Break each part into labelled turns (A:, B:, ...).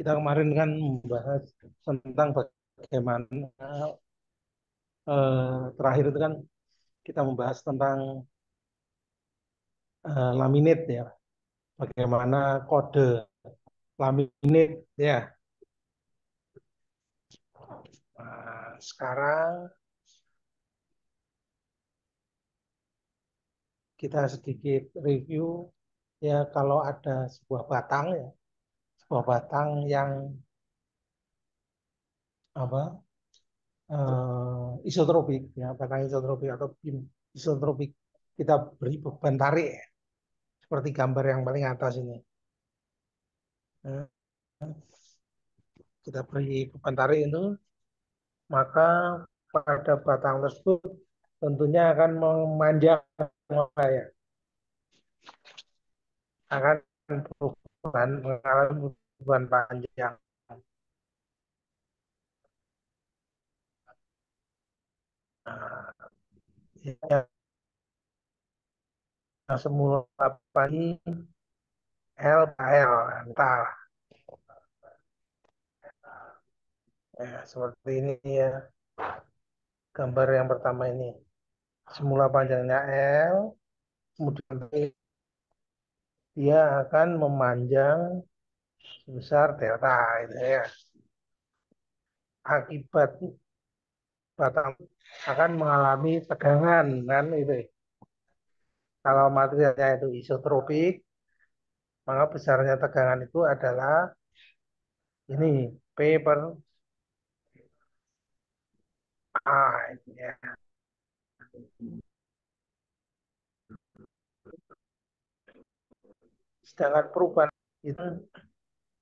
A: Kita kemarin kan membahas tentang bagaimana terakhir itu kan kita membahas tentang laminate ya, bagaimana kode laminate ya. Nah, sekarang kita sedikit review ya kalau ada sebuah batang ya, sebuah batang yang apa isotropik ya, batang isotropik atau beam isotropik kita beri beban tarik ya, seperti gambar yang paling atas ini. Nah, kita beri beban tarik itu, maka pada batang tersebut tentunya akan memanjang ya, akan mengalami perubahan panjang. Nah, yang semula tadi L L entah ya, seperti ini ya, gambar yang pertama ini semula panjangnya L, kemudian dia akan memanjang sebesar delta itu ya. Akibat batang akan mengalami tegangan kan itu. Kalau materialnya itu isotropik, maka besarnya tegangan itu adalah ini P per A ya. Sedangkan perubahan itu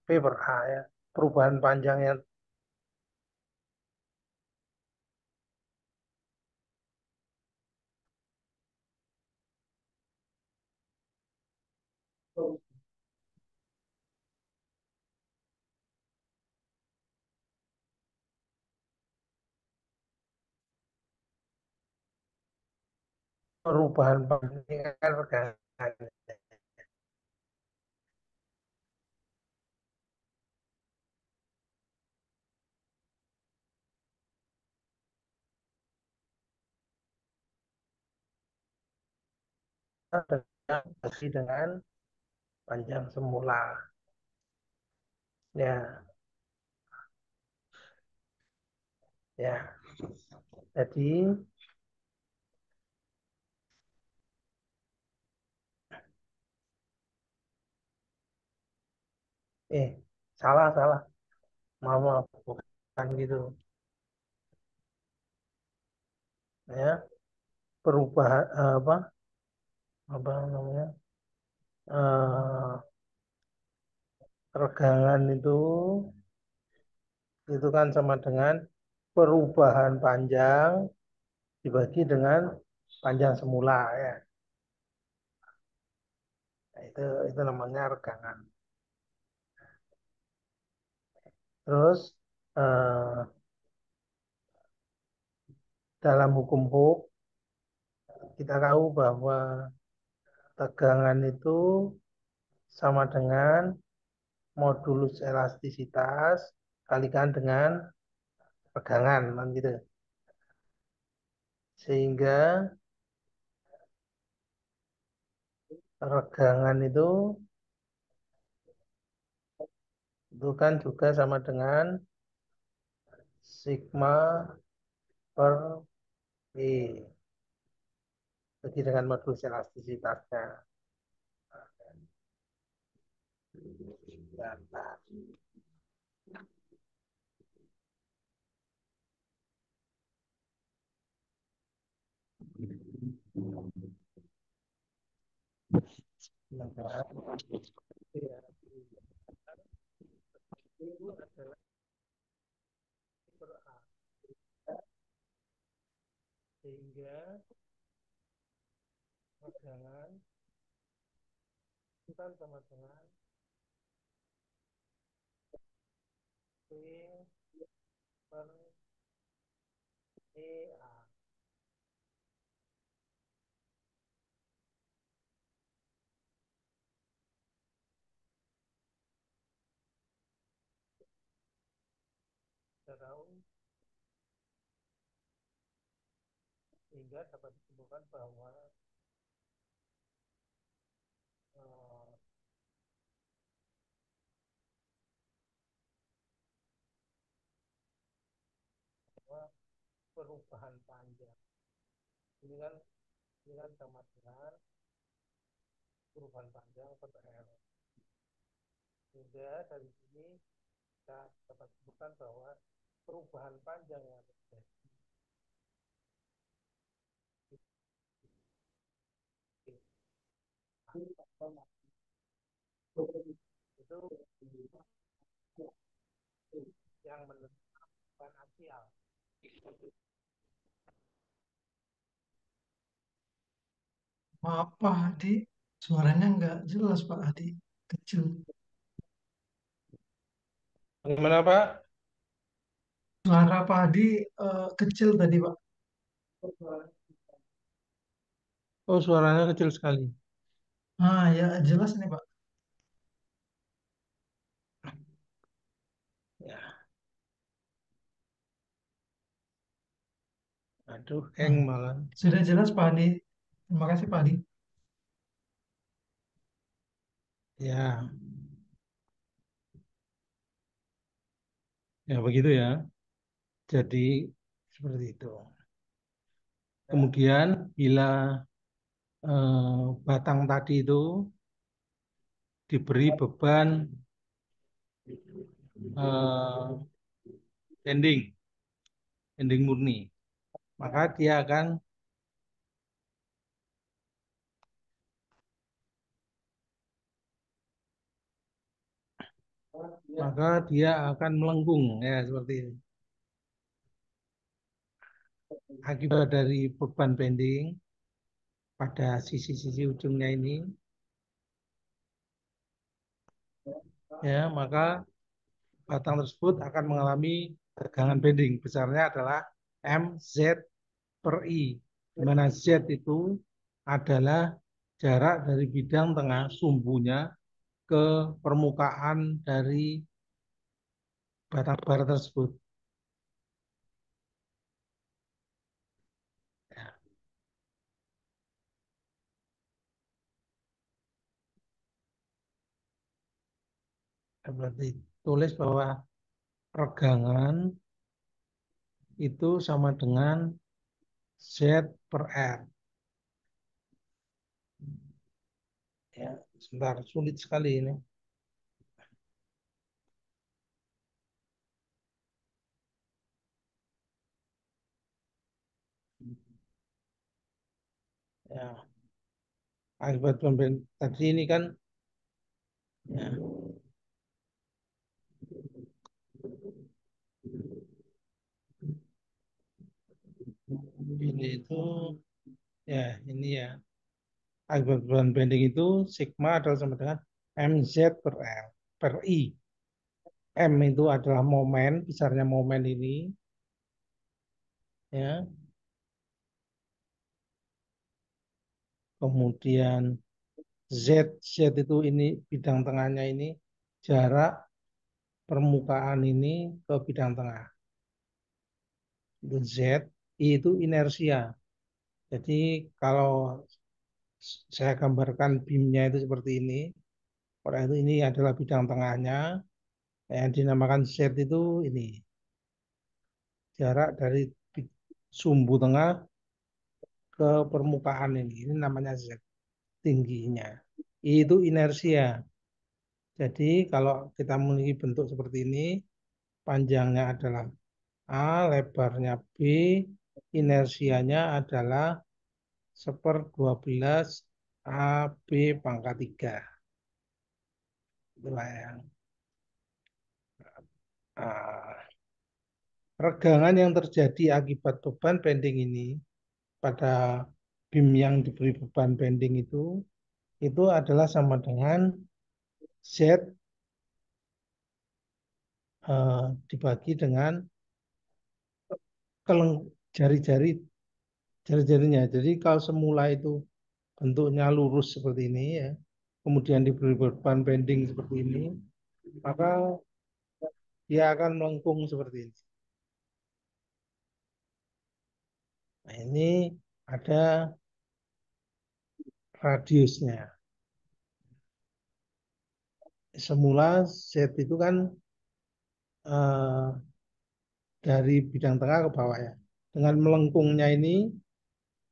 A: P per A ya. Perubahan panjangnya perubahan panjangnya kan tegangan. Dengan panjang semula ya. Ya, jadi eh salah salah, maaf bukan gitu ya. Perubahan apa namanya, eh regangan itu kan sama dengan perubahan panjang dibagi dengan panjang semula ya. Nah, itu namanya regangan. Terus eh, dalam hukum Hooke kita tahu bahwa tegangan itu sama dengan modulus elastisitas kalikan dengan regangan kan gitu. Sehingga regangan itu kan juga sama dengan sigma per E bagi dengan modulus elastisitasnya. Itu adalah per A. Sehingga regangan itu kan sama dengan P per EA. tahu sehingga dapat disimpulkan bahwa eh, bahwa perubahan panjang ini kan sama dengan perubahan panjang per R. Sehingga dari sini kita dapat sebutkan bahwa perubahan panjang yang terjadi itu yang menentukan aksial.
B: Maaf Pak Hadi, suaranya nggak jelas Pak Hadi, kecil.
A: Bagaimana Pak?
B: Suara Pak Hadi kecil tadi Pak.
A: Oh, suaranya kecil sekali.
B: Ah ya jelas nih Pak.
A: Ya, aduh, hang
B: Ah,
A: malah.
B: sudah jelas Pak Hadi. Terima kasih Pak Hadi.
A: Ya, ya begitu ya. Jadi seperti itu. Kemudian bila batang tadi itu diberi beban eh, ending, ending murni, maka dia akan melengkung ya seperti ini. Akibat dari beban bending pada sisi-sisi ujungnya ini, ya maka batang tersebut akan mengalami tegangan bending. Besarnya adalah MZ per I, di mana Z itu adalah jarak dari bidang tengah sumbunya ke permukaan dari batang bara tersebut. Berarti tulis bahwa regangan itu sama dengan Z per R. Ya, sebentar, sulit sekali ini. Ya, akibat pemberian tadi ini kan, ya, ini itu, ya, ini ya. Akibat beban bending itu sigma adalah sama dengan mz per L per I. M itu adalah momen, besarnya momen ini, ya. Kemudian Z, Z itu ini bidang tengahnya ini jarak permukaan ini ke bidang tengah. Itu Z, I itu inersia. Jadi kalau saya gambarkan beamnya itu seperti ini, orang itu ini adalah bidang tengahnya, yang dinamakan Z itu ini jarak dari sumbu tengah ke permukaan ini namanya Z tingginya. I itu inersia. Jadi kalau kita memiliki bentuk seperti ini, panjangnya adalah A, lebarnya B, inersianya adalah 1/12 AB pangkat 3. Itulah yang ah, regangan yang terjadi akibat beban bending ini pada beam yang diberi beban bending itu adalah sama dengan Z dibagi dengan keleng jari-jari jari-jarinya. Jadi kalau semula itu bentuknya lurus seperti ini ya, kemudian diberi beban bending seperti ini, maka dia akan melengkung seperti ini. ini ada radiusnya. Semula Z itu kan eh, dari bidang tengah ke bawah ya. Dengan melengkungnya ini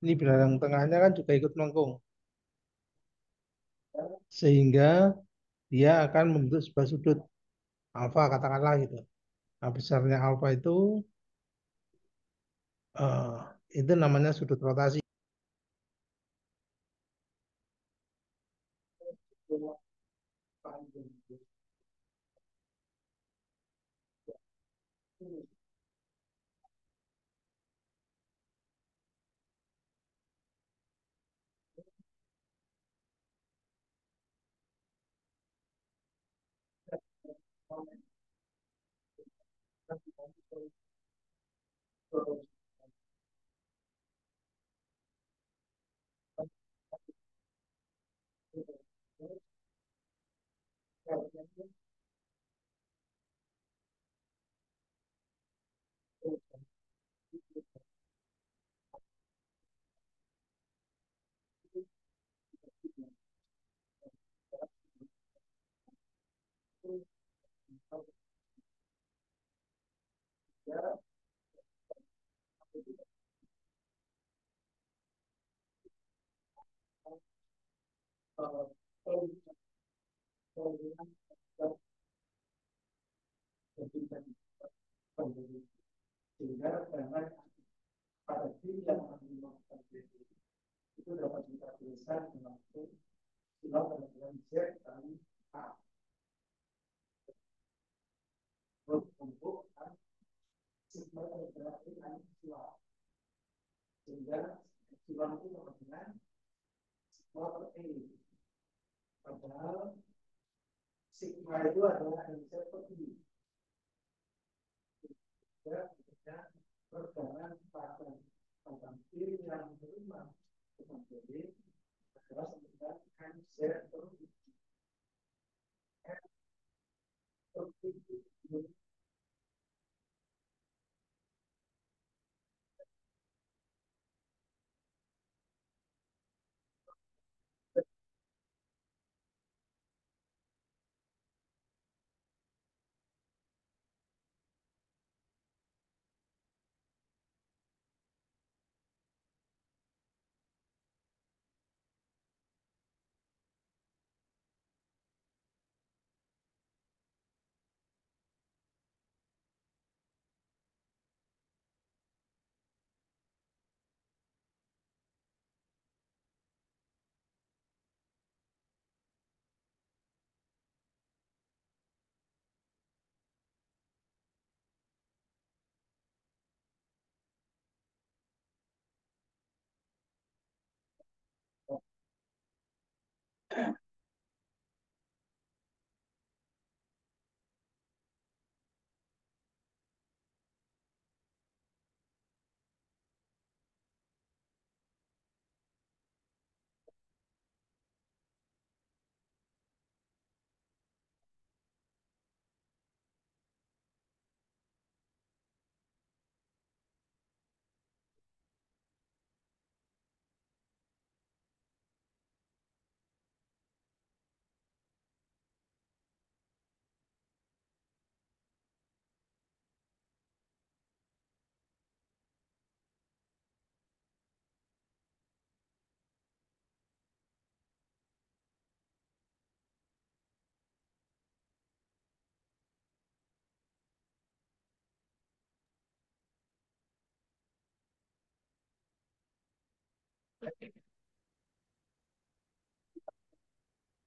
A: bidang tengahnya kan juga ikut melengkung. Sehingga dia akan membentuk sebuah sudut alfa katakanlah gitu. Nah, besarnya alfa eh, itu namanya sudut rotasi.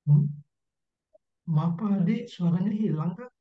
B: Hmm? Maaf Pak Adi, suaranya hilang Kak.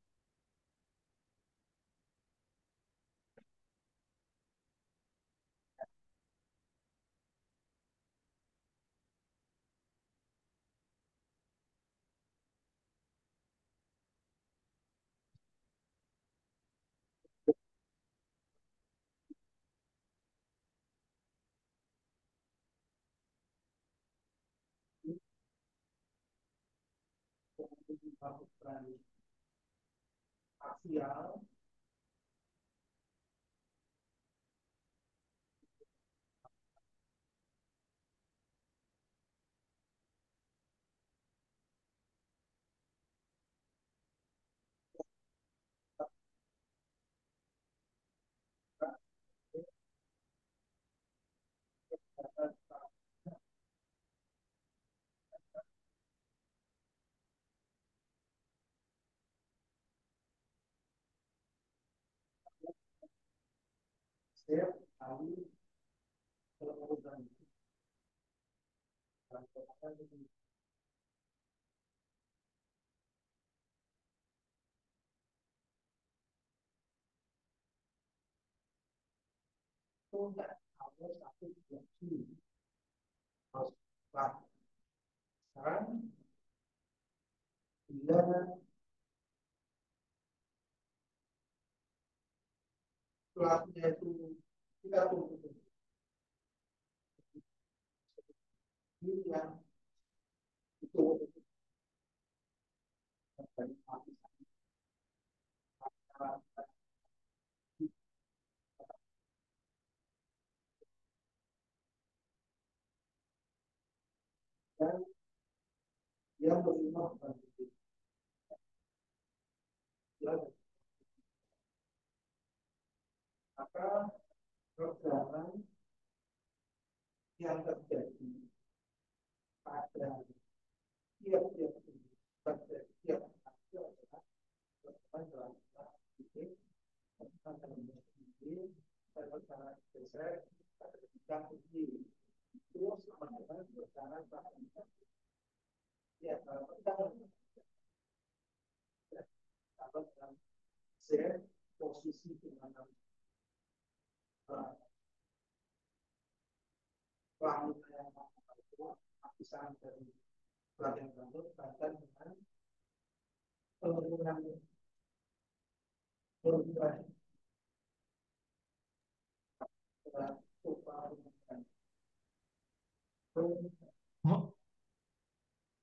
B: Ma-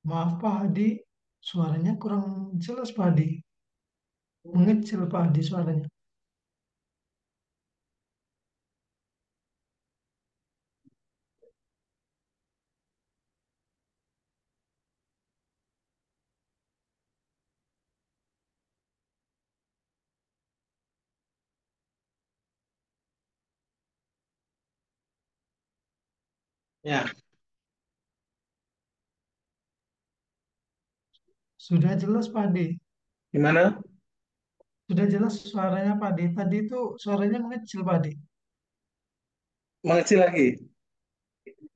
B: Maaf Pak Hadi, suaranya kurang jelas Pak Hadi. Mengecil Pak Hadi suaranya.
A: Ya,
B: Sudah jelas Pak Hadi.
A: gimana?
B: Sudah jelas suaranya Pak Hadi. Tadi itu suaranya mengecil Pak Hadi.
A: Mengecil lagi?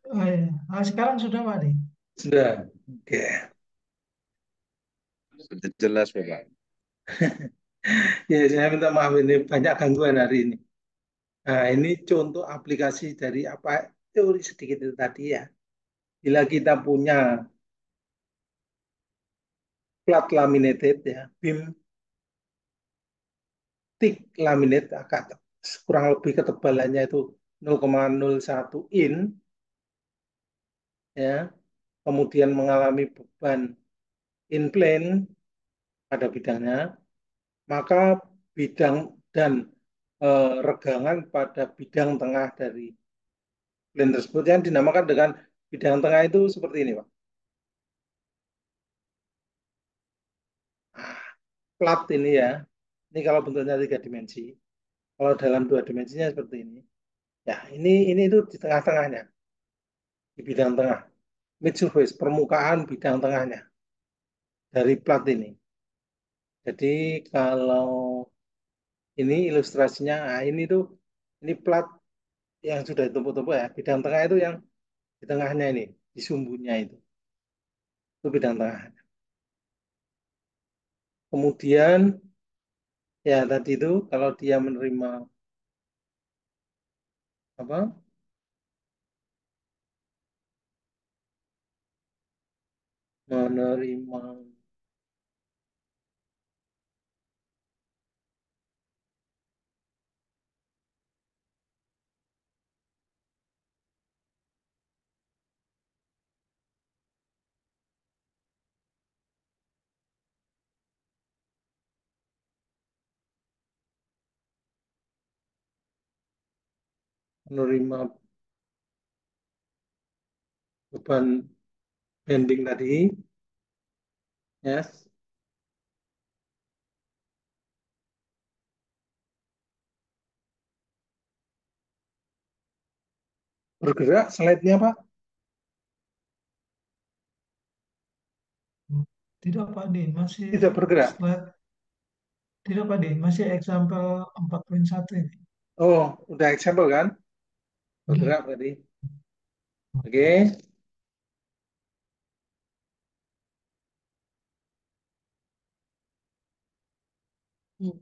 B: Oh, iya. Ah, sekarang sudah Pak Hadi.
A: Sudah. Oke.
C: Sudah jelas, Bapak.
A: Ya, saya minta maaf ini banyak gangguan hari ini. Nah, ini contoh aplikasi dari apa teori sedikit itu tadi ya. Bila kita punya plat laminated ya, BIM thick laminate agak kurang lebih ketebalannya itu 0,01 in ya, kemudian mengalami beban in plane pada bidangnya, maka bidang dan regangan pada bidang tengah dari plane tersebut yang dinamakan dengan bidang tengah itu seperti ini, Pak. Plat ini ya, ini kalau bentuknya tiga dimensi, kalau dalam dua dimensinya seperti ini. Ya, ini itu di tengah-tengahnya, di bidang tengah. Mid surface, permukaan bidang tengahnya dari plat ini. Jadi kalau ini ilustrasinya, nah ini tuh ini plat yang sudah ditumpuk-tumpuk ya. Bidang tengah itu yang di tengahnya ini, di sumbunya itu bidang tengah. Kemudian ya tadi itu kalau dia menerima apa? Menerima menerima beban bending tadi, yes, bergerak slide-nya Pak,
B: Tidak Pak Hadi, masih
A: tidak bergerak.
B: slide. Tidak Pak Hadi, masih example 4.1 ini.
A: Oh, udah example kan?
B: Boleh.
A: Gerak berarti. Oke. Hmm.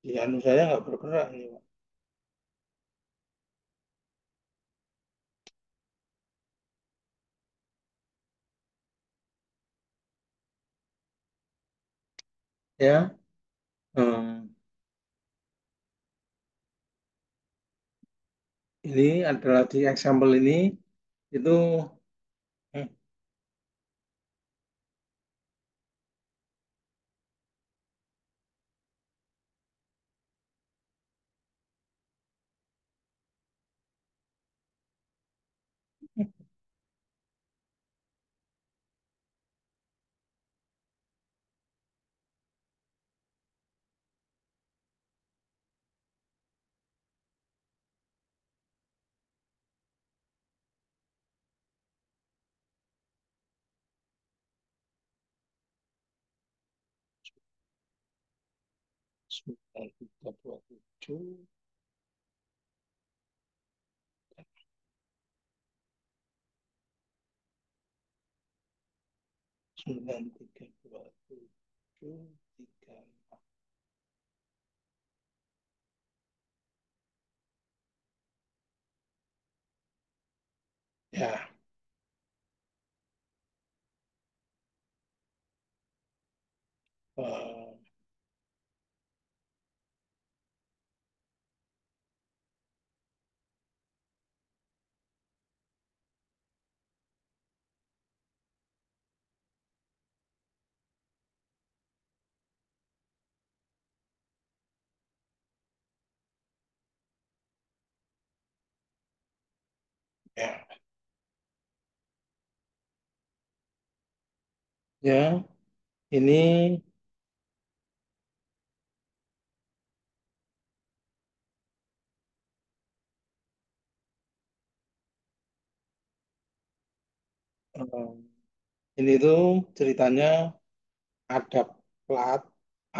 A: Di anu saya nggak bergerak ini, Pak. Ya. Hmm. Ini adalah di example ini itu hmm, sembilan tiga dua tujuh 9327 34. Ya, eh, ya, ya. Ini eh, ini tuh ceritanya ada plat,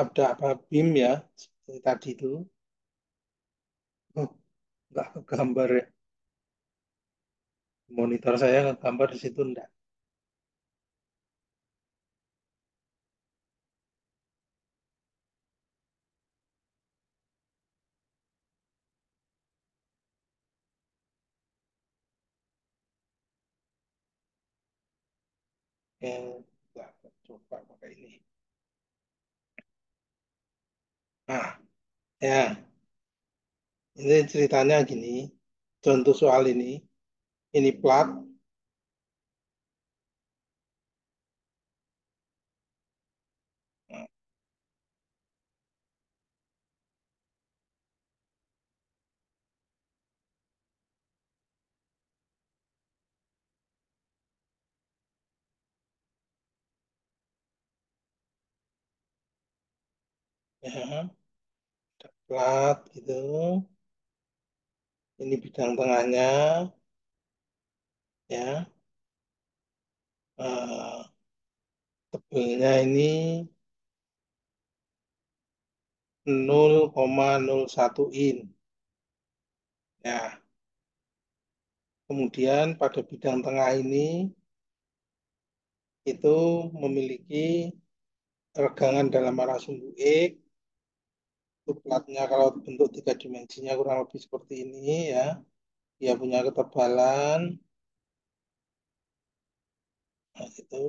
A: ada apa BIM ya, seperti tadi itu. Oh, nggak ke gambar ya. Monitor saya ke gambar di situ enggak. Enggak, coba pakai ini. Nah, ya, ini ceritanya gini. Contoh soal ini plat, ya, plat gitu. Ini bidang tengahnya, ya. Eh, tebelnya ini 0,01 in. Ya, kemudian pada bidang tengah ini itu memiliki regangan dalam arah sumbu X. Itu platnya kalau bentuk tiga dimensinya kurang lebih seperti ini ya. Dia punya ketebalan, nah, itu.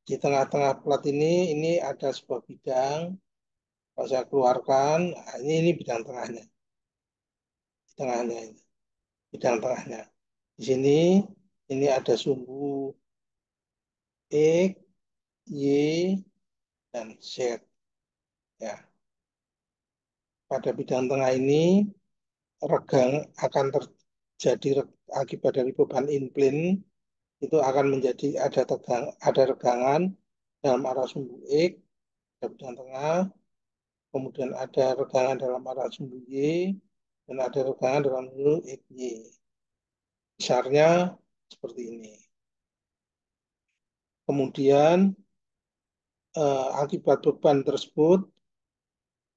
A: Di tengah-tengah plat ini ada sebuah bidang. Kalau saya keluarkan, nah, ini bidang tengahnya, di tengahnya ini, bidang tengahnya. Di sini ini ada sumbu X, Y, dan Z. Ya, pada bidang tengah ini regang akan terjadi akibat dari beban in plane itu akan menjadi ada regangan dalam arah sumbu X, ada bidang tengah, kemudian ada regangan dalam arah sumbu Y, dan ada regangan dalam sumbu X, Y. Besarnya seperti ini. Kemudian akibat beban tersebut,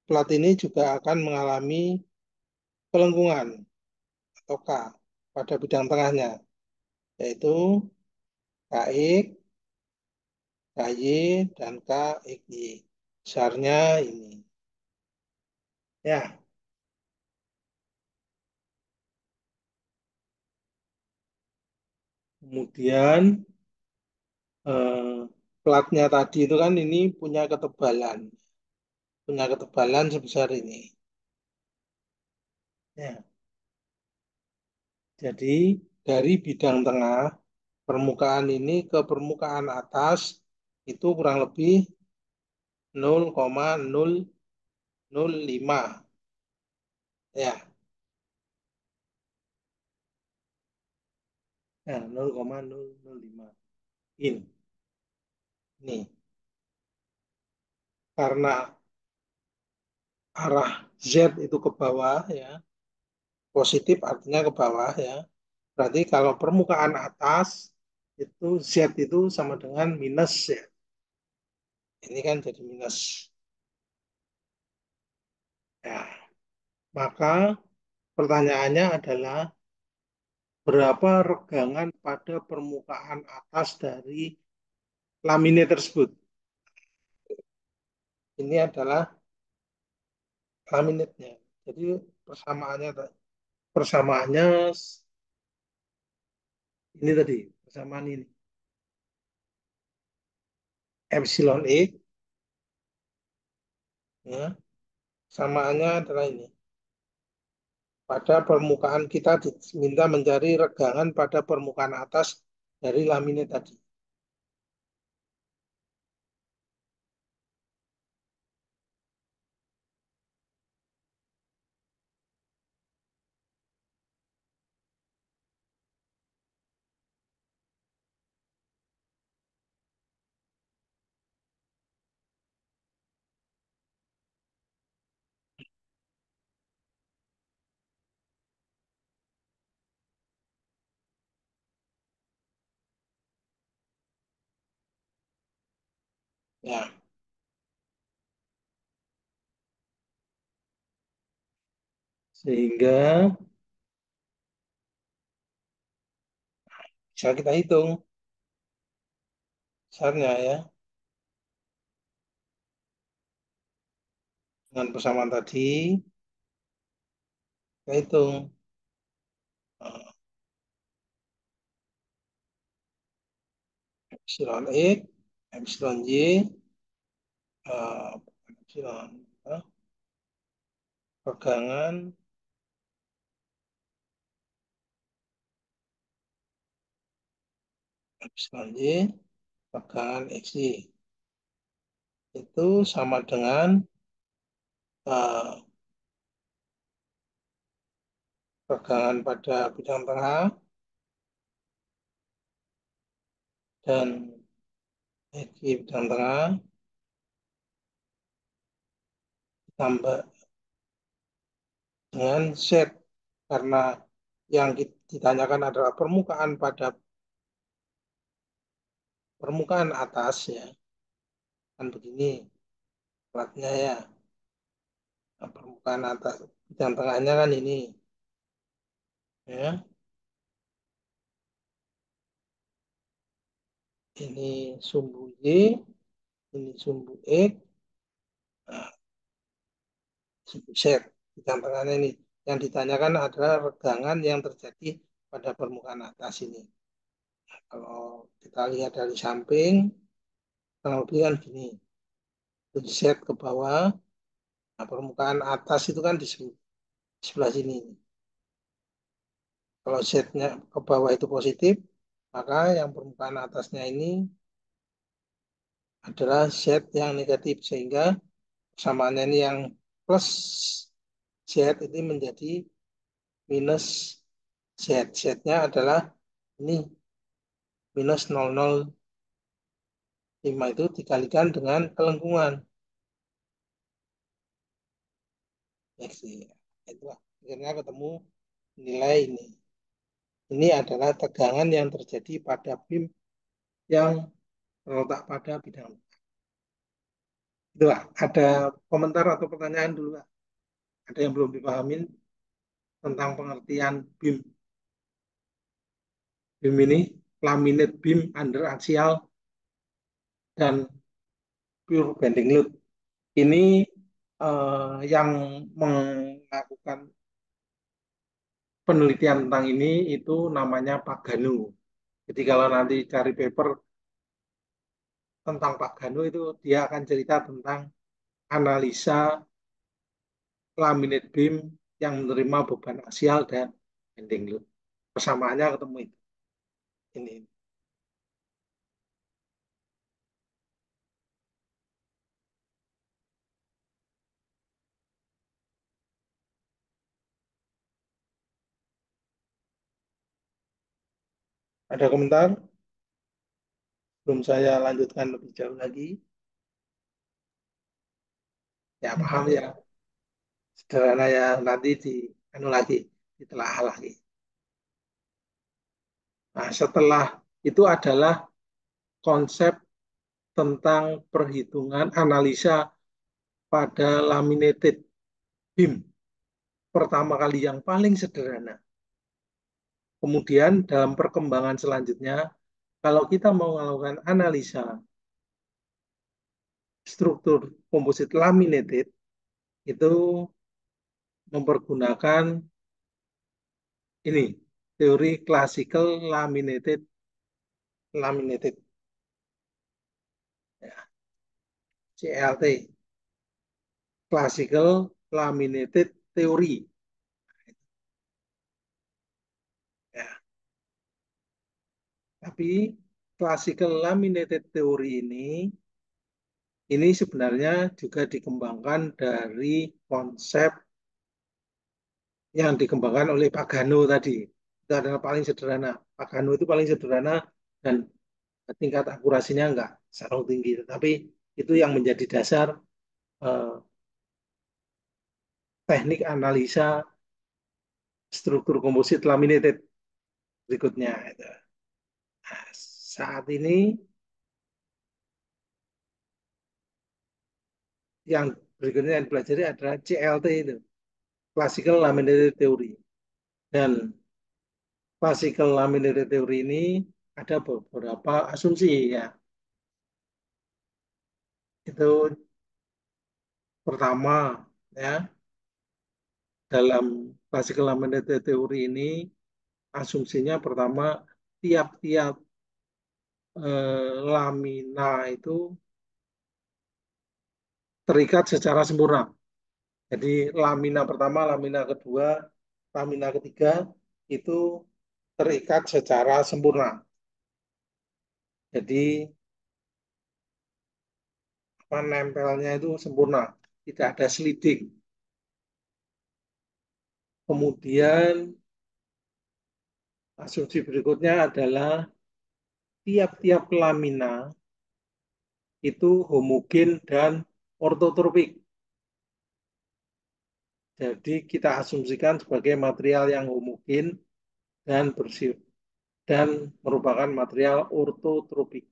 A: plat ini juga akan mengalami kelengkungan atau K pada bidang tengahnya, yaitu KX, KY, dan KXY. Besarnya ini. Ya, kemudian eh, platnya tadi itu kan ini punya ketebalan sebesar ini. Ya, jadi dari bidang tengah permukaan ini ke permukaan atas itu kurang lebih 0,005. Ya, ya 0,005 in. Nih, karena arah Z itu ke bawah ya, positif artinya ke bawah ya. Berarti kalau permukaan atas itu Z itu sama dengan minus ya. Ini kan jadi minus. Ya, maka pertanyaannya adalah berapa regangan pada permukaan atas dari laminat tersebut? Ini adalah laminatnya. Jadi persamaannya persamaannya ini tadi, persamaan ini. Epsilon E ya, samaannya adalah ini. Pada permukaan kita diminta mencari regangan pada permukaan atas dari laminat tadi. Ya, sehingga bisa kita hitung besarnya ya dengan persamaan tadi kita hitung eh, epsilon X, epsilon Y, epsilon regangan epsilon Y, regangan XY itu sama dengan eh, regangan pada bidang tengah dan XY bidang tengah ditambah dengan Z karena yang ditanyakan adalah permukaan pada permukaan atas ya kan begini platnya ya. Nah, permukaan atas bidang tengahnya kan ini ya, ini sumbu Y, ini sumbu X, nah, sumbu Z. Bidang tengahnya ini yang ditanyakan adalah regangan yang terjadi pada permukaan atas ini. Kalau kita lihat dari samping kurang lebih kan gini, Z ke bawah, nah, permukaan atas itu kan di sebelah sini. Kalau Z-nya ke bawah itu positif, maka yang permukaan atasnya ini adalah Z yang negatif. Sehingga persamaannya ini yang plus Z ini menjadi minus Z. Z-nya adalah ini minus 0,005. 5 itu dikalikan dengan kelengkungan. X. Itulah. Akhirnya ketemu nilai ini. Ini adalah tegangan yang terjadi pada bim yang terletak pada bidang. Itulah. Ada komentar atau pertanyaan dulu, Pak? Ada yang belum dipahamin tentang pengertian bim. Bim ini laminate beam under axial dan pure bending load. Ini yang melakukan penelitian tentang ini itu namanya Pak Ganu. Jadi kalau nanti cari paper tentang Pak Ganu itu dia akan cerita tentang analisa laminate beam yang menerima beban aksial dan bending load. Persamaannya ketemu itu. Ini. Ada komentar? Belum saya lanjutkan lebih jauh lagi. Ya paham ya. Sederhana ya nanti di anu lagi, ditelaah lagi. Nah, setelah itu adalah konsep tentang perhitungan analisa pada laminated beam. Pertama kali yang paling sederhana. Kemudian dalam perkembangan selanjutnya, kalau kita mau melakukan analisa struktur komposit laminated, itu mempergunakan ini, teori classical laminated ya, CLT, classical laminated theory. Ya, tapi classical laminated theory ini sebenarnya juga dikembangkan dari konsep yang dikembangkan oleh Pak Gano tadi. Itu adalah paling sederhana. Pak Gano itu paling sederhana dan tingkat akurasinya enggak terlalu tinggi. Tetapi itu yang menjadi dasar eh, teknik analisa struktur komposit laminated berikutnya. Nah, saat ini yang berikutnya yang dipelajari adalah CLT itu, Classical Laminated Theory. Dan Classical Laminated Theory ini ada beberapa asumsi ya. Itu pertama ya, dalam Classical Laminated Theory ini asumsinya pertama tiap-tiap lamina itu terikat secara sempurna. Jadi lamina pertama, lamina kedua, lamina ketiga itu terikat secara sempurna. Jadi nempelnya itu sempurna, tidak ada sliding. Kemudian asumsi berikutnya adalah tiap-tiap lamina itu homogen dan ortotropik. Jadi kita asumsikan sebagai material yang homogen dan bersih dan merupakan material ortotropik.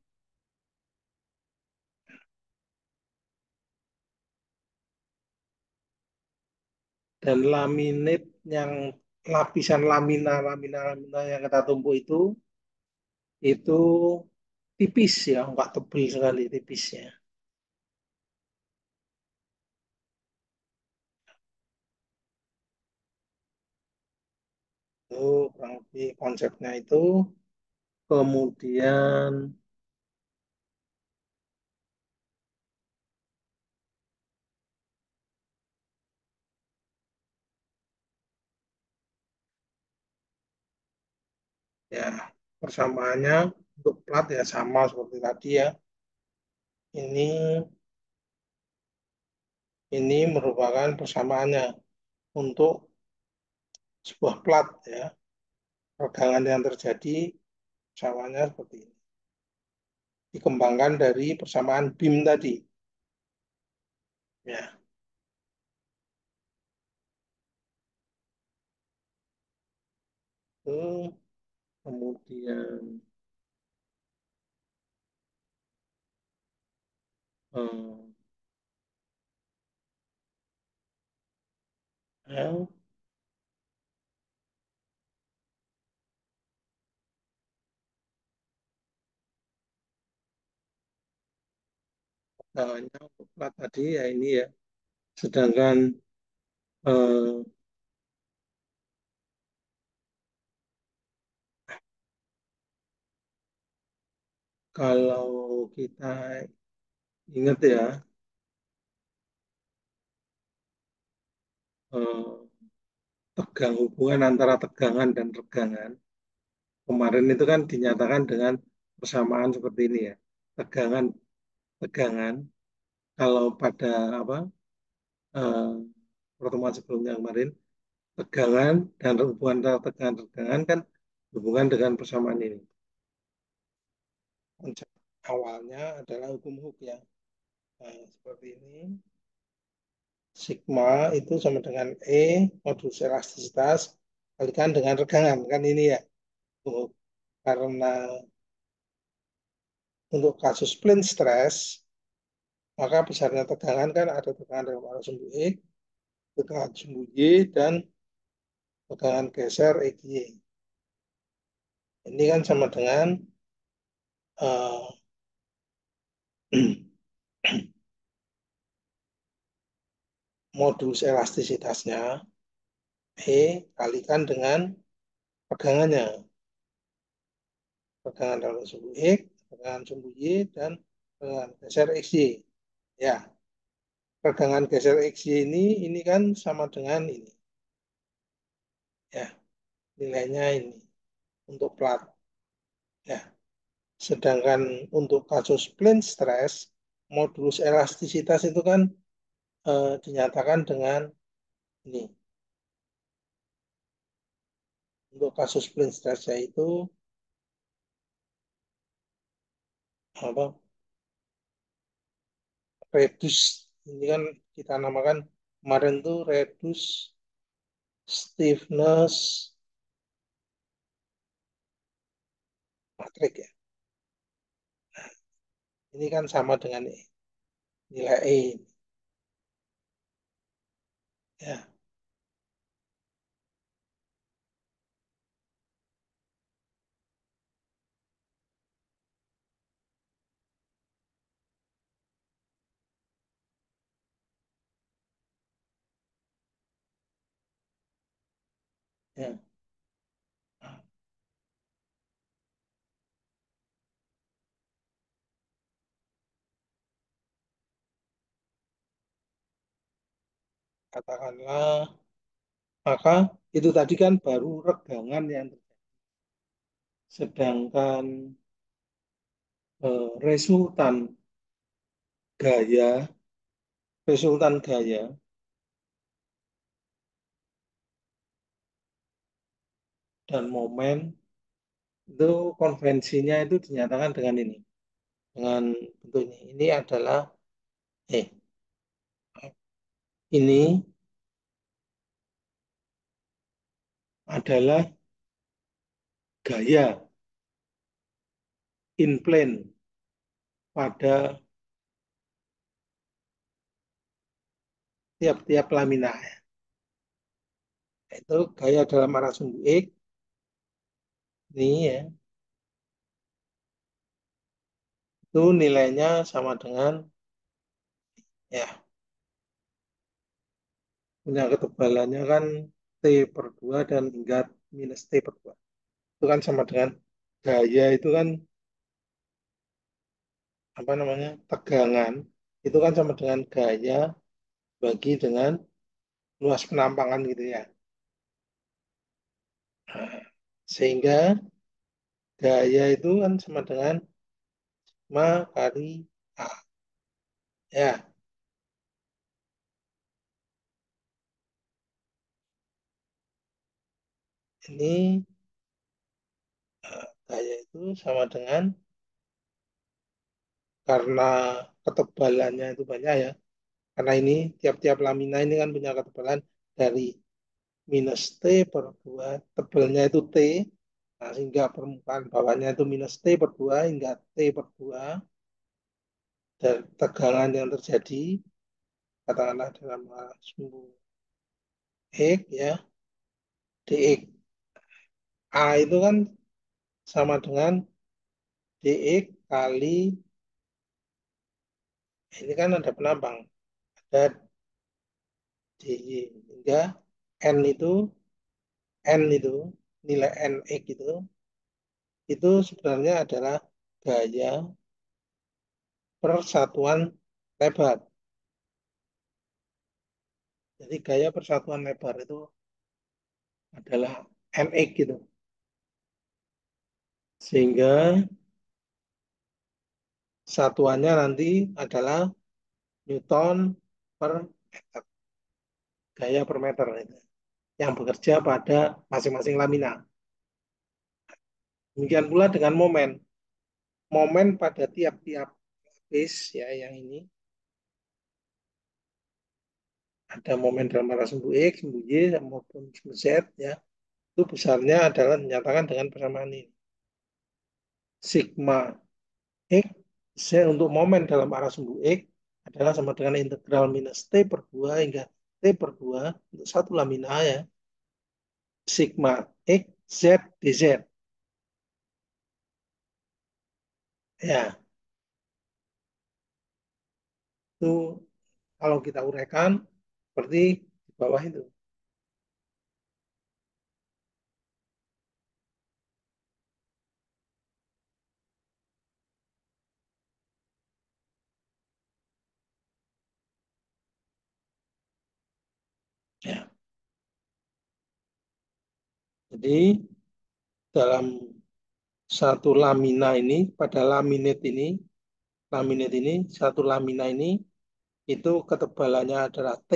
A: Dan laminate yang lapisan lamina yang kita tumpuk itu tipis ya, enggak tebal sekali tipisnya. Itu kurang lebih konsepnya itu. Kemudian ya persamaannya untuk plat ya sama seperti tadi ya. Ini ini merupakan persamaannya untuk sebuah plat ya. Regangan yang terjadi persamaannya seperti ini. dikembangkan dari persamaan BIM tadi. Ya. Itu kemudian eh, ya, tegangannya untuk plat tadi ya ini ya. Sedangkan eh, kalau kita ingat ya, eh, tegang hubungan antara tegangan dan regangan. Kemarin itu kan dinyatakan dengan persamaan seperti ini ya. Tegangan, tegangan. Kalau pada apa eh, pertemuan sebelumnya kemarin, tegangan dan hubungan antara tegangan regangan kan hubungan dengan persamaan ini. Konsep awalnya adalah hukum Hooke ya. Nah, seperti ini. Sigma itu sama dengan E modulus elastisitas kalikan dengan regangan kan ini ya. Oh, karena untuk kasus plane stress maka besarnya tegangan kan ada tegangan dalam arah sumbu E, tegangan sumbu Y dan tegangan geser EGY. Ini kan sama dengan eh, modulus elastisitasnya E kalikan dengan tegangannya, tegangan dalam sumbu X, tegangan sumbu Y dan tegangan geser XY. Ya, tegangan geser XY ini kan sama dengan ini. Ya, nilainya ini untuk plat. Ya, sedangkan untuk kasus plane stress, modulus elastisitas itu kan dinyatakan dengan ini. Untuk kasus plane stress yaitu apa? Reduce. Ini kan kita namakan kemarin tuh reduce stiffness matrix ya. Ini kan sama dengan nilai E. Ya, ya. Katakanlah, maka itu tadi kan baru regangan yang terjadi. Sedangkan resultan gaya, resultan gaya dan momen itu konvensinya itu dinyatakan dengan ini, dengan bentuk ini. Ini adalah eh ini adalah gaya in plane pada tiap-tiap lamina. Itu gaya dalam arah sumbu X ini ya, itu nilainya sama dengan ya punya ketebalannya kan T per 2 dan hingga minus T per 2. Itu kan sama dengan gaya itu kan apa namanya tegangan itu kan sama dengan gaya bagi dengan luas penampangan gitu ya. Nah, sehingga gaya itu kan sama dengan ma kali A. Ya, ini gaya itu sama dengan karena ketebalannya itu banyak ya. Karena ini tiap-tiap lamina ini kan punya ketebalan dari minus T per 2, tebalnya itu T, nah, sehingga permukaan bawahnya itu minus T per 2 hingga T per 2, dan tegangan yang terjadi, katakanlah dalam sumbu X ya, dx. A itu kan sama dengan dx kali, ini kan ada penambang, ada dy, hingga N itu, N itu, nilai Nx itu sebenarnya adalah gaya persatuan lebar. Jadi gaya persatuan lebar itu adalah Nx gitu. Sehingga satuannya nanti adalah Newton per meter, gaya per meter itu, yang bekerja pada masing-masing lamina. Demikian pula dengan momen. Momen pada tiap-tiap base ya yang ini ada momen dalam arah sumbu X, sumbu Y maupun sumbu Z ya. Itu besarnya adalah dinyatakan dengan persamaan ini. Sigma X Z untuk momen dalam arah sumbu X adalah sama dengan integral minus T per 2 hingga T per 2 untuk satu lamina ya. Sigma X Z dz. Ya, itu kalau kita uraikan seperti di bawah itu. Ya. Jadi dalam satu lamina ini, pada laminate ini, satu lamina ini, itu ketebalannya adalah T,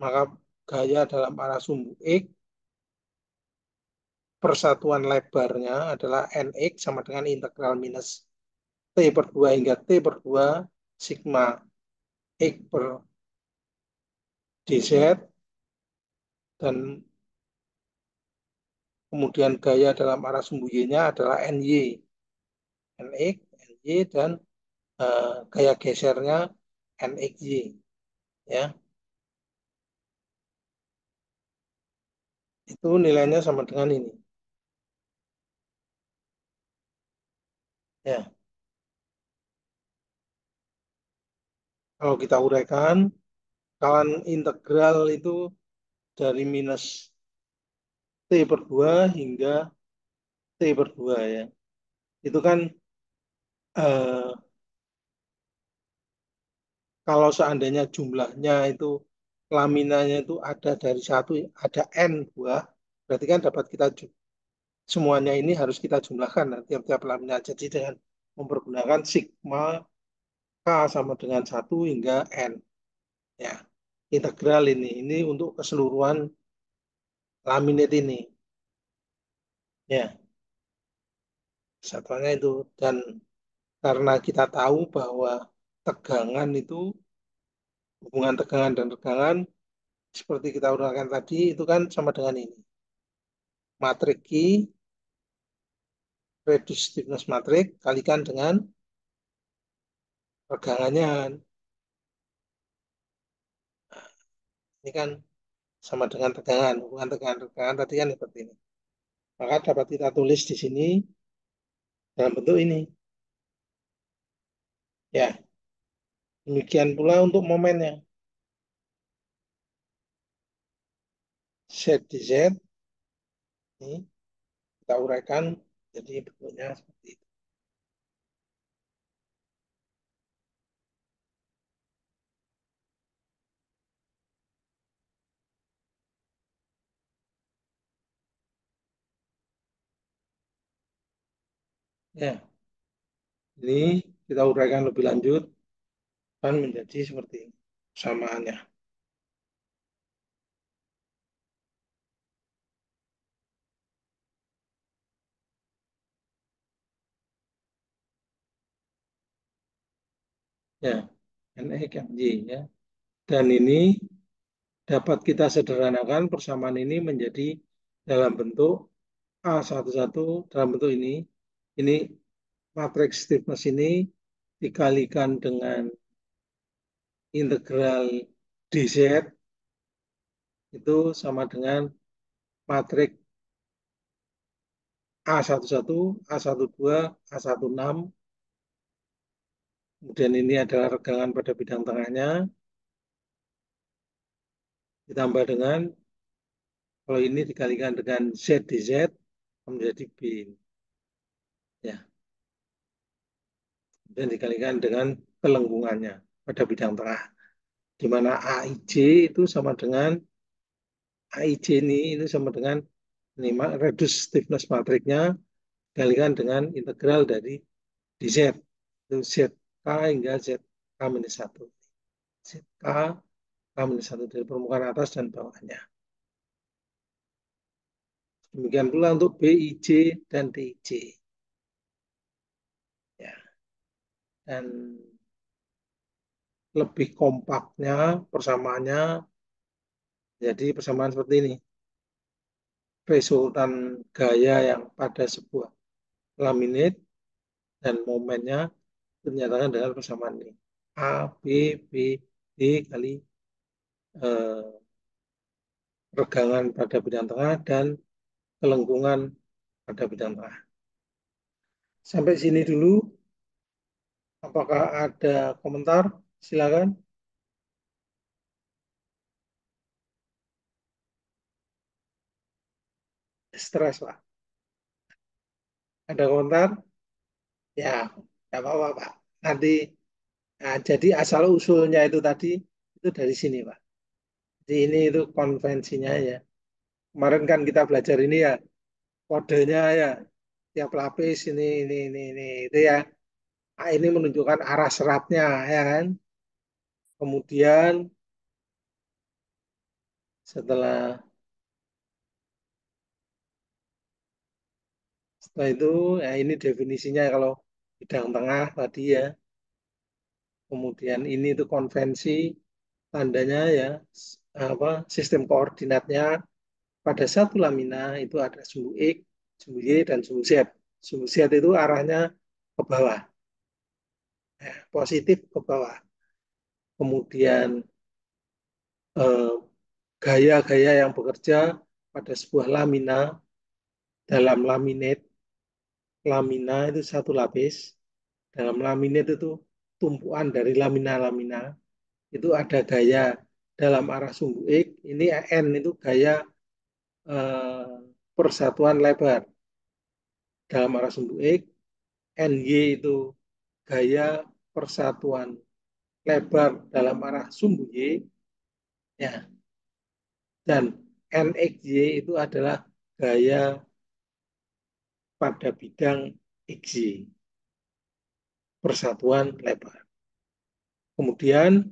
A: maka gaya dalam arah sumbu X, persatuan lebarnya adalah Nx sama dengan integral minus T per 2 hingga T per 2 sigma X per dz, dan kemudian gaya dalam arah sumbu Y-nya adalah Ny, Nx, Ny, dan gaya gesernya Nxy. Ya, itu nilainya sama dengan ini. Ya, kalau kita uraikan, kawan integral itu dari minus T per 2 hingga T per 2 ya. Itu kan eh, kalau seandainya jumlahnya itu laminanya itu ada dari satu, ada N buah, berarti kan dapat kita semuanya ini harus kita jumlahkan nah, tiap-tiap lamina. Jadi dengan mempergunakan sigma K sama dengan satu hingga N. Ya, integral ini untuk keseluruhan laminate ini. Ya, satuannya itu. Dan karena kita tahu bahwa tegangan itu, hubungan tegangan dan regangan, seperti kita uraikan tadi, itu kan sama dengan ini. Matrik Q, reduced stiffness matrik, kalikan dengan regangannya. Ini kan sama dengan tegangan, hubungan tegangan-regangan tadi kan seperti ini. Maka dapat kita tulis di sini dalam bentuk ini. Ya, demikian pula untuk momennya. Z di Z, ini kita uraikan jadi bentuknya seperti itu. Ya, ini kita uraikan lebih lanjut dan menjadi seperti ini samaannya. ya, NX Y ya. Dan ini dapat kita sederhanakan persamaan ini menjadi dalam bentuk A11 dalam bentuk ini. Ini matriks stiffness ini dikalikan dengan integral dz itu sama dengan matriks A11, A12, A16. Kemudian ini adalah regangan pada bidang tengahnya ditambah dengan kalau ini dikalikan dengan Z di Z menjadi B ya. Dan dikalikan dengan kelengkungannya pada bidang tengah di mana AIJ itu sama dengan AIJ ini sama dengan ini reduce stiffness matriknya dikalikan dengan integral dari dz itu ZK hingga ZK-1 ZK-1 dari permukaan atas dan bawahnya. Demikian pula untuk BIJ dan DIJ. Ya. Dan lebih kompaknya persamaannya jadi persamaan seperti ini. Resultan gaya yang pada sebuah laminate dan momennya dinyatakan dengan persamaan ini. A, B, D kali regangan pada bidang tengah dan kelengkungan pada bidang tengah. Sampai sini dulu. Apakah ada komentar? Silakan. Stres, Pak. Ada komentar? Ya, tidak apa-apa, Pak. Nanti, nah, jadi asal usulnya itu tadi, itu dari sini, Pak. Jadi ini itu konvensinya ya. Kemarin kan kita belajar ini ya, kodenya ya, tiap lapis ini, itu ya. Nah, ini menunjukkan arah seratnya, ya kan? Kemudian setelah setelah itu, ya ini definisinya kalau bidang tengah tadi ya. Kemudian ini itu konvensi tandanya ya apa sistem koordinatnya pada satu lamina itu ada sumbu X, sumbu Y dan sumbu Z. Sumbu Z itu arahnya ke bawah, ya, positif ke bawah. Kemudian eh, gaya-gaya yang bekerja pada sebuah lamina dalam laminate, lamina itu satu lapis. Dalam laminate itu tumpuan dari lamina-lamina itu ada gaya dalam arah sumbu X, ini N itu gaya persatuan lebar dalam arah sumbu X, NY itu gaya persatuan lebar dalam arah sumbu Y, ya, dan NXY itu adalah gaya pada bidang XY, persatuan lebar. Kemudian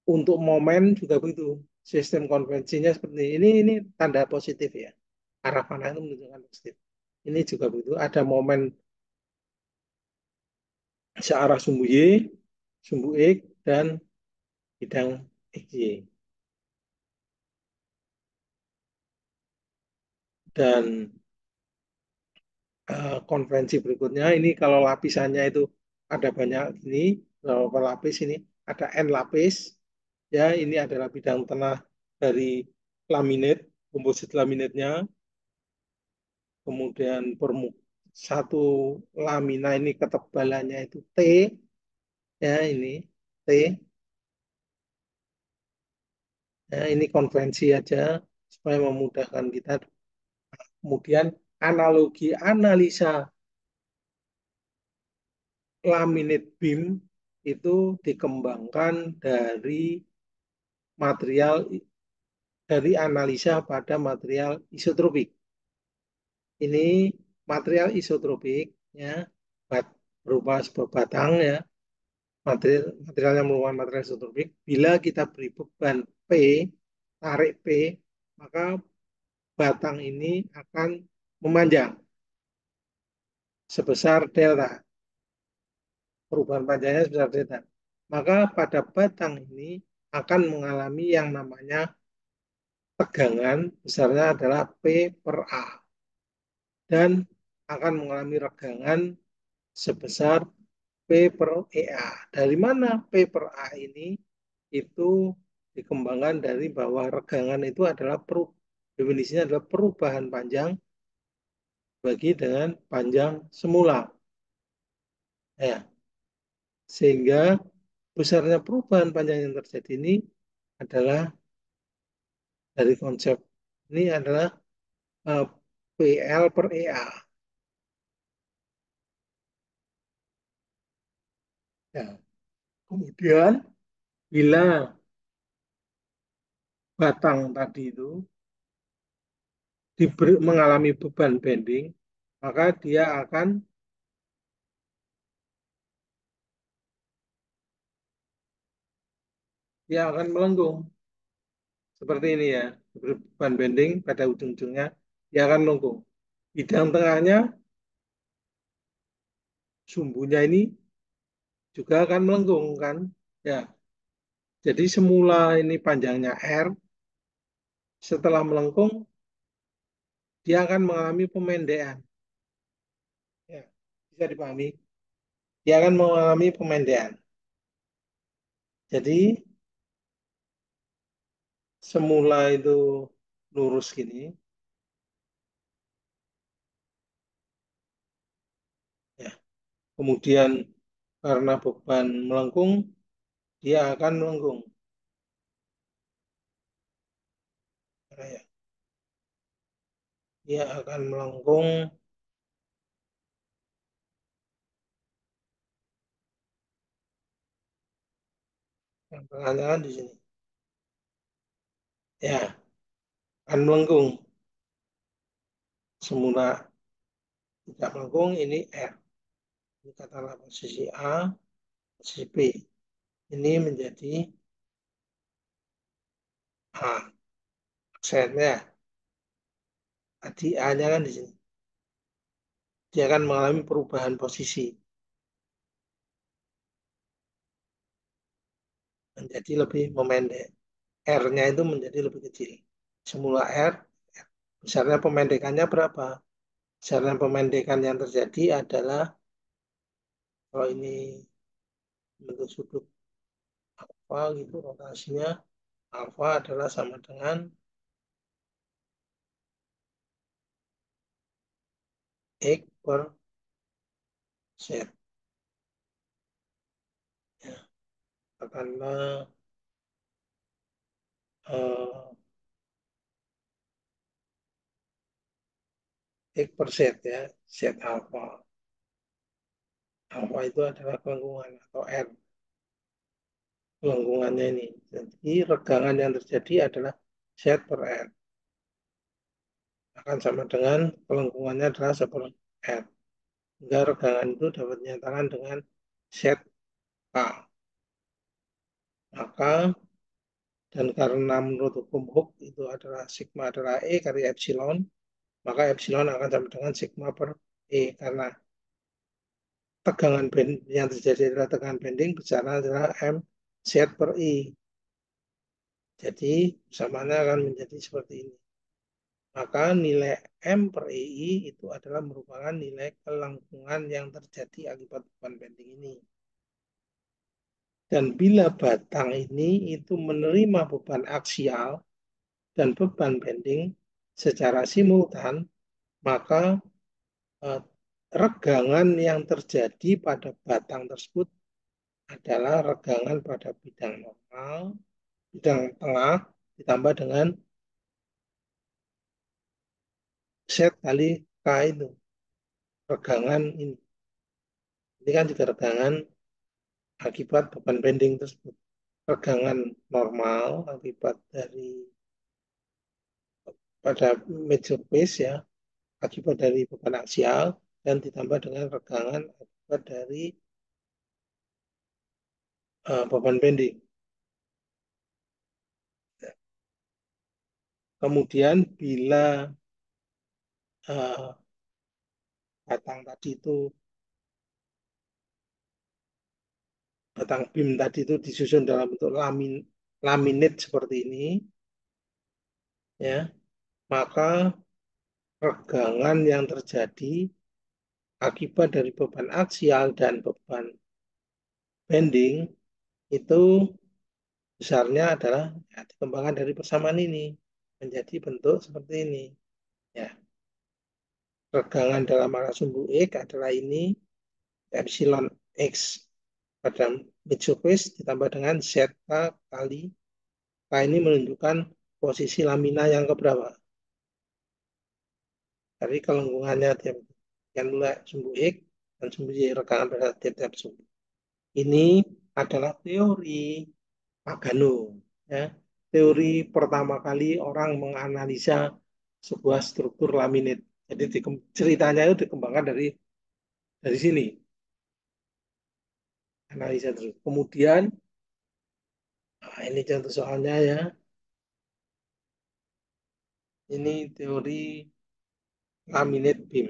A: untuk momen juga begitu. Sistem konvensinya seperti ini. Ini tanda positif ya. Arah panah itu menunjukkan positif. Ini juga begitu. Ada momen searah sumbu Y, sumbu X, dan bidang XY. Dan konvensi berikutnya ini kalau lapisannya itu ada banyak ini, beberapa lapis ini, ada N lapis, ya ini adalah bidang tanah dari laminate, komposit laminatenya, kemudian satu lamina ini ketebalannya itu T, ya ini T, ya ini konvensi aja supaya memudahkan kita. Kemudian analogi analisa laminate beam itu dikembangkan material dari analisa pada material isotropik. Ini material isotropik ya berupa sebuah batang ya material yang merupakan material isotropik. Bila kita beri beban P, tarik P, maka batang ini akan memanjang sebesar delta. Perubahan panjangnya sebesar delta. maka pada batang ini akan mengalami yang namanya tegangan besarnya adalah P per A dan akan mengalami regangan sebesar P per EA. Dari mana P per A ini? Itu dikembangkan dari bahwa regangan itu adalah definisinya adalah perubahan panjang bagi dengan panjang semula. Ya, sehingga besarnya perubahan panjang yang terjadi ini adalah dari konsep ini adalah PL per EA. Ya, kemudian bila batang tadi itu mengalami beban bending, maka dia akan melengkung seperti ini ya. Beban bending pada ujung-ujungnya dia akan melengkung. Bidang tengahnya sumbunya ini juga akan melengkung kan. Ya, jadi semula ini panjangnya R, setelah melengkung dia akan mengalami pemendekan. Ya, bisa dipahami. Dia akan mengalami pemendekan. Jadi semula itu lurus gini, ya. Kemudian karena beban melengkung, dia akan melengkung. Ya, dia akan melengkung. Yang tengahnya kan di sini. Ya, akan melengkung. Semula tidak melengkung, ini R. Ini katakanlah posisi A, posisi B. Ini menjadi A. Aksennya, tadi A-nya kan di sini. Dia akan mengalami perubahan posisi. Menjadi lebih memendek. R-nya itu menjadi lebih kecil. Semula R, besarnya pemendekannya berapa? Besarnya pemendekan yang terjadi adalah, kalau ini bentuk sudut alfa gitu, rotasinya alfa adalah sama dengan X per Z. Ya, katakanlah eh, X per Z ya, Z alfa. Alfa itu adalah kelengkungan atau R kelengkungannya ini. Jadi regangan yang terjadi adalah Z per R. Akan sama dengan kelengkungannya adalah seperti R. Sehingga regangan itu dapat dinyatakan dengan Z K. Maka dan karena menurut hukum Hooke itu adalah sigma adalah E kali epsilon, maka epsilon akan sama dengan sigma per E karena tegangan yang terjadi adalah tegangan bending besarnya adalah M Z per I. Jadi samanya akan menjadi seperti ini. Maka nilai M per EI itu adalah merupakan nilai kelengkungan yang terjadi akibat beban bending ini. Dan bila batang ini itu menerima beban aksial dan beban bending secara simultan, maka eh, regangan yang terjadi pada batang tersebut adalah regangan pada bidang normal, bidang tengah, ditambah dengan Z kali K itu, regangan ini. Ini kan juga regangan akibat beban bending tersebut. Regangan normal akibat dari pada major base ya, akibat dari beban aksial dan ditambah dengan regangan akibat dari beban bending. Kemudian bila uh, batang tadi itu batang BIM tadi itu disusun dalam bentuk laminat seperti ini, ya, maka regangan yang terjadi akibat dari beban aksial dan beban bending itu besarnya adalah ya, dikembangkan dari persamaan ini menjadi bentuk seperti ini. Ya, regangan dalam arah sumbu X adalah ini epsilon X pada mid surface ditambah dengan zeta kali K ini menunjukkan posisi lamina yang keberapa. Jadi kelengkungannya tiap yang mulai sumbu X dan sumbu Y regangan pada tiap-tiap sumbu. Ini adalah teori Pagano. Ya. Teori pertama kali orang menganalisa sebuah struktur laminat. Jadi ceritanya itu dikembangkan dari sini, analisa terus. Kemudian, nah ini contoh soalnya ya. Ini teori laminate beam.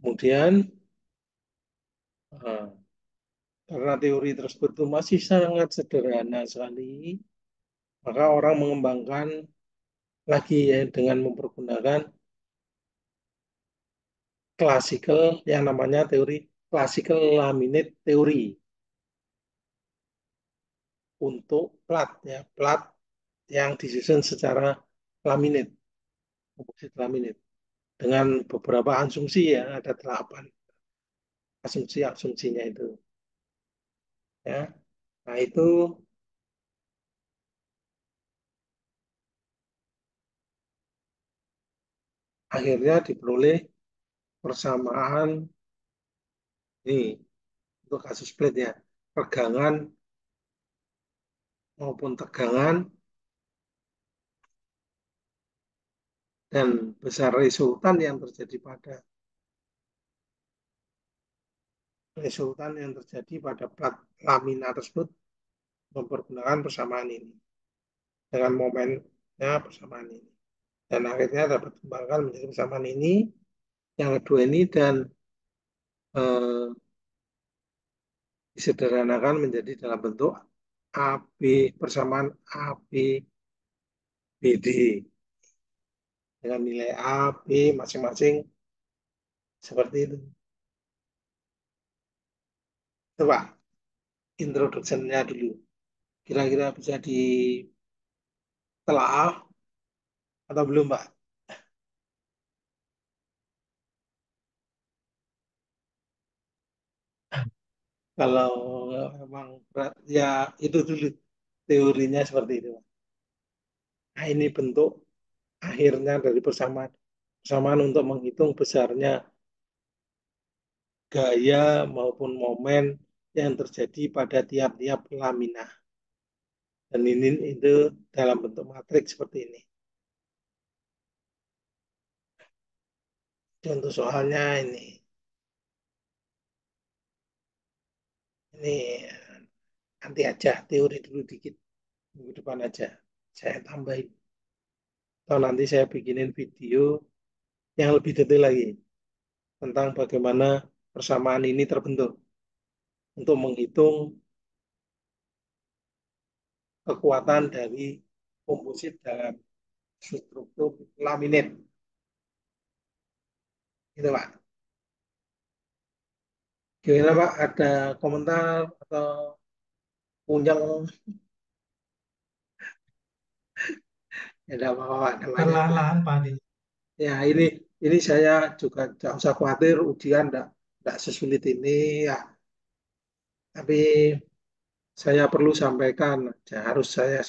A: Kemudian, nah, karena teori tersebut itu masih sangat sederhana sekali, maka orang mengembangkan lagi ya dengan mempergunakan classical yang namanya teori classical laminate theory untuk plat ya, plat yang disusun secara laminate, komposit laminate dengan beberapa asumsi ya, ada 8 asumsi-asumsinya itu ya. Nah, itu akhirnya diperoleh persamaan ini untuk kasus plate ya, regangan maupun tegangan dan besar resultan yang terjadi pada plat lamina tersebut mempergunakan persamaan ini dengan momennya persamaan ini dan akhirnya dapat dikembangkan menjadi persamaan ini yang kedua ini dan eh, disederhanakan menjadi dalam bentuk AB persamaan AB BD dengan nilai A, B masing-masing seperti itu. Coba introduction-nya dulu. Kira-kira bisa ditelaah atau belum, Pak? Kalau memang berat, ya itu dulu teorinya seperti itu. Nah, ini bentuk akhirnya dari persamaan. Persamaan untuk menghitung besarnya gaya maupun momen yang terjadi pada tiap-tiap lamina. Dan ini itu dalam bentuk matriks seperti ini. Contoh soalnya ini. Ini nanti aja teori dulu dikit. Minggu depan aja. Saya tambahin. Atau nanti saya bikinin video yang lebih detail lagi tentang bagaimana persamaan ini terbentuk untuk menghitung kekuatan dari komposit dalam struktur laminat. Itu Pak. Gimana Pak? Ada komentar atau punya ya tidak apa-apa Pak, namanya juga.
B: Perlahan-lahan Pak Hadi.
A: Ya ini saya juga tidak usah khawatir ujian tidak sesulit ini ya. Tapi saya perlu sampaikan, ya, harus saya